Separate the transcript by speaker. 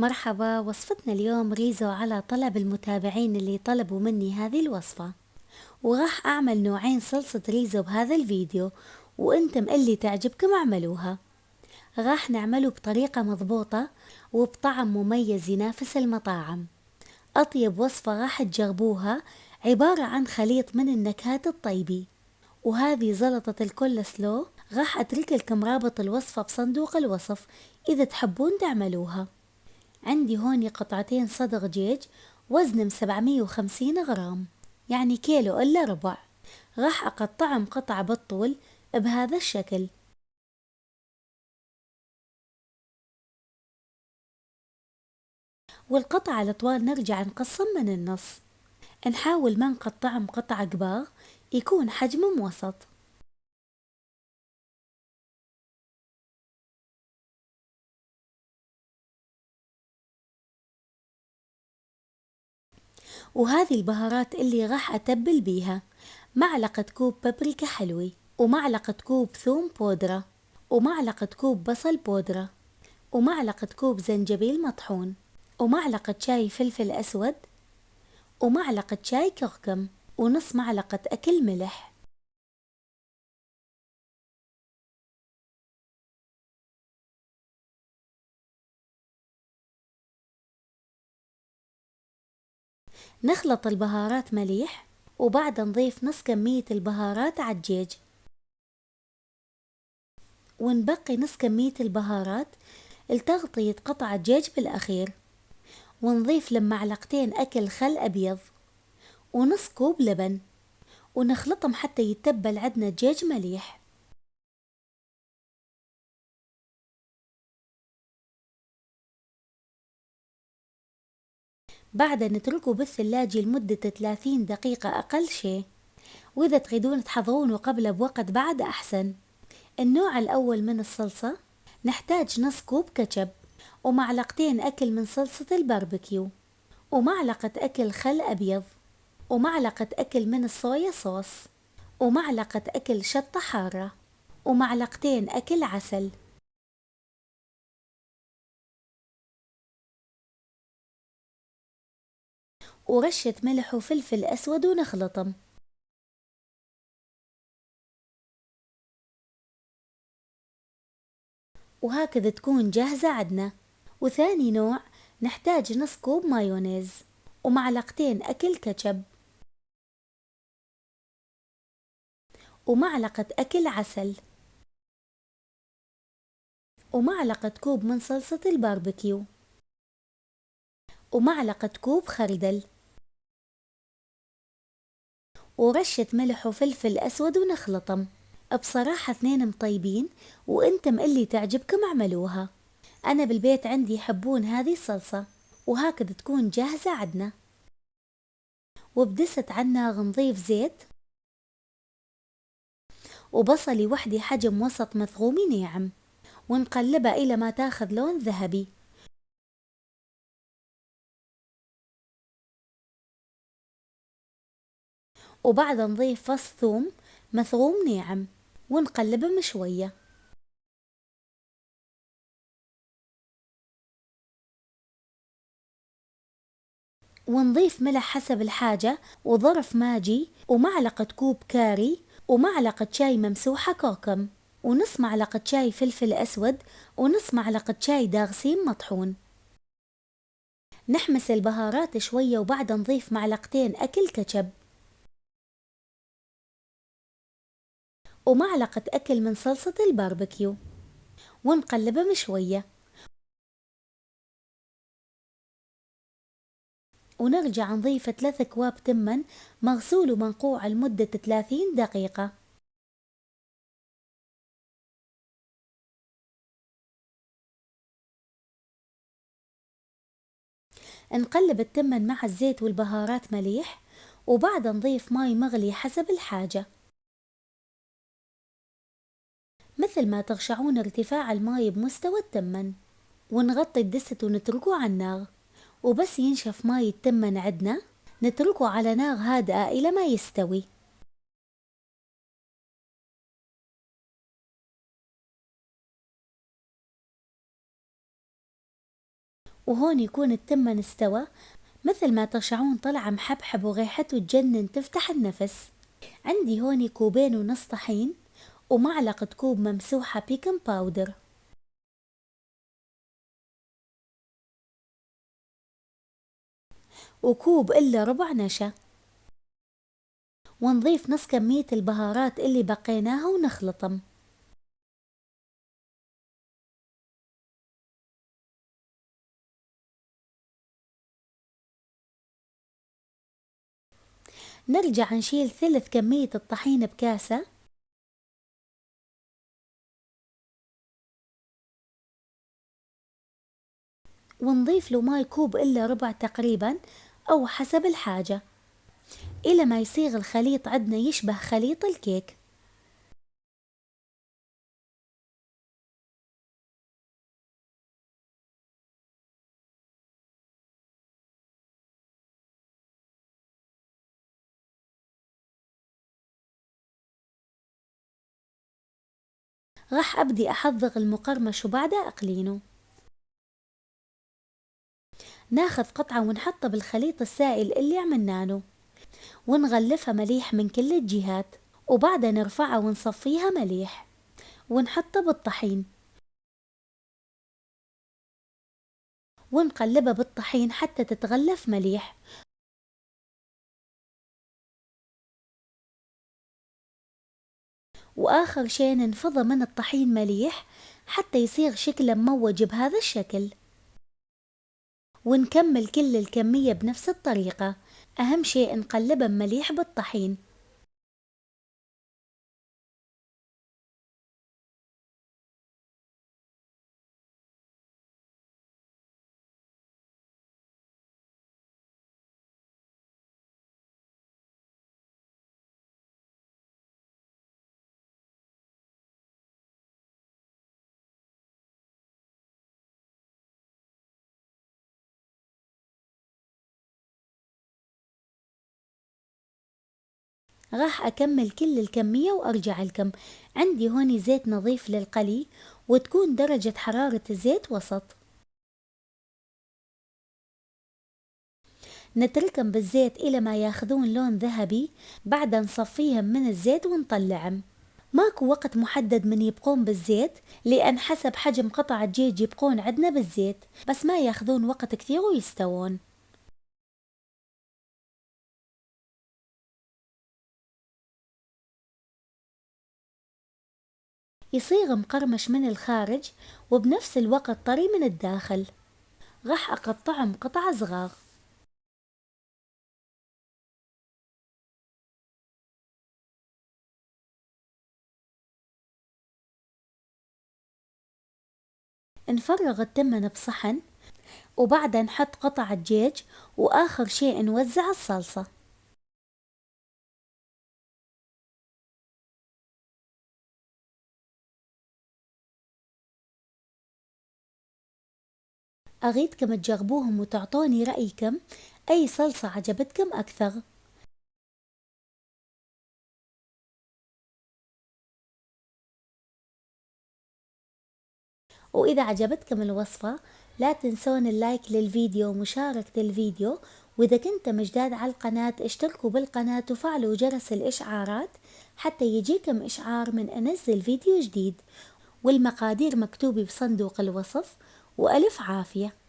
Speaker 1: مرحبا، وصفتنا اليوم ريزو على طلب المتابعين اللي طلبوا مني هذه الوصفة، وراح أعمل نوعين صلصة ريزو بهذا الفيديو، وانتم اللي تعجبكم اعملوها. راح نعمله بطريقة مضبوطة وبطعم مميز ينافس المطاعم. أطيب وصفة راح تجربوها عبارة عن خليط من النكهات الطيبة. وهذه زلطة الكول سلو، راح أترك لكم رابط الوصفة بصندوق الوصف إذا تحبون تعملوها. عندي هوني قطعتين صدغ دجاج وزنهم 750 غرام، يعني كيلو إلا ربع. راح أقطعهم قطع بالطول بهذا الشكل، والقطع الأطوال نرجع نقسم من النص. نحاول ما نقطعهم قطع كبار، يكون حجمهم وسط. وهذه البهارات اللي راح أتبل بيها: معلقة كوب بابريكا حلوة، ومعلقة كوب ثوم بودرة، ومعلقة كوب بصل بودرة، ومعلقة كوب زنجبيل مطحون، ومعلقة شاي فلفل أسود، ومعلقة شاي كركم، ونص معلقة أكل ملح. نخلط البهارات مليح، وبعد نضيف نص كمية البهارات على الدجاج، ونبقي نص كمية البهارات لتغطية قطع الدجاج بالأخير. ونضيف معلقتين أكل خل أبيض، ونص كوب لبن، ونخلطهم حتى يتبل عندنا دجاج مليح. بعد نتركه بالثلاجة لمدة 30 دقيقة أقل شيء، وإذا تريدون تحضرونه قبل بوقت بعد أحسن. النوع الأول من الصلصة نحتاج نص كوب كاتشب، ومعلقتين أكل من صلصة الباربيكيو، ومعلقة أكل خل أبيض، ومعلقة أكل من الصويا صوص، ومعلقة أكل شطة حارة، ومعلقتين أكل عسل، ورشة ملح وفلفل أسود، ونخلطهم. وهكذا تكون جاهزة عدنا. وثاني نوع نحتاج نص كوب مايونيز، ومعلقتين أكل كاتشب، ومعلقة أكل عسل، ومعلقة كوب من صلصة الباربيكيو، ومعلقة كوب خردل، ورشة ملح وفلفل أسود، ونخلطهم. بصراحة اثنين مطيبين، وانتم اللي تعجبكم اعملوها. أنا بالبيت عندي يحبون هذه الصلصة. وهكذا تكون جاهزة عدنا. وبدست عنا نضيف زيت، وبصلي وحدي حجم وسط مثغومي ناعم، ونقلبها إلى ما تاخذ لون ذهبي. وبعد نضيف فص ثوم مثغوم ناعم، ونقلبهم شوية. ونضيف ملح حسب الحاجة، وظرف ماجي، ومعلقة كوب كاري، ومعلقة شاي ممسوحة كركم، ونص معلقة شاي فلفل أسود، ونص معلقة شاي دارسين مطحون. نحمس البهارات شوية، وبعد نضيف معلقتين أكل كاتشب، ومعلقة أكل من صلصة الباربيكيو، ونقلبهم شوية. ونرجع نضيف 3 أكواب تمن مغسول ومنقوع لمدة 30 دقيقة. نقلب التمن مع الزيت والبهارات مليح، وبعد نضيف ماي مغلي حسب الحاجة، مثل ما تغشعون ارتفاع الماي بمستوى التمن. ونغطي الدست ونتركه على النار، وبس ينشف ماي التمن عدنا نتركه على نار هادئة إلى ما يستوي. وهون يكون التمن استوى. مثل ما تشعرون طلع محبحب وريحته تجنن تفتح النفس. عندي هون كوبين ونص طحين، ومعلقة كوب ممسوحة بيكن باودر، وكوب إلا ربع نشا. ونضيف نص كمية البهارات اللي بقيناها ونخلطهم. نرجع نشيل ثلث كمية الطحين بكاسة، ونضيف له ماي كوب إلا ربع تقريبا أو حسب الحاجة، إلى ما يصير الخليط عندنا يشبه خليط الكيك. راح أبدي أحضر المقرمش وبعدها أقلينه. ناخذ قطعة ونحطها بالخليط السائل اللي عملناه، ونغلفها مليح من كل الجهات، وبعدها نرفعها ونصفيها مليح، ونحطها بالطحين، ونقلبها بالطحين حتى تتغلف مليح. وآخر شي ننفضها من الطحين مليح حتى يصير شكله مموج بهذا الشكل. ونكمل كل الكمية بنفس الطريقة، أهم شي نقلبها مليح بالطحين. راح أكمل كل الكمية وأرجع لكم. عندي هون زيت نظيف للقلي، وتكون درجة حرارة الزيت وسط. نتركهم بالزيت إلى ما ياخذون لون ذهبي، بعدها نصفيهم من الزيت ونطلعهم. ماكو وقت محدد من يبقون بالزيت، لأن حسب حجم قطع الدجاج يبقون عندنا بالزيت، بس ما ياخذون وقت كثير ويستوون. يصير مقرمش من الخارج وبنفس الوقت طري من الداخل. راح أقطعهم قطع صغار. نفرغ التمن بصحن، وبعدها نحط قطع الدجاج، وآخر شيء نوزع الصلصة. أريدكم تجربوهم وتعطوني رأيكم، أي صلصة عجبتكم أكثر. وإذا عجبتكم الوصفة لا تنسون اللايك للفيديو ومشاركة الفيديو، وإذا كنتم جداد على القناة اشتركوا بالقناة وفعلوا جرس الإشعارات حتى يجيكم إشعار من أنزل فيديو جديد. والمقادير مكتوبة بصندوق الوصف، وألف عافية.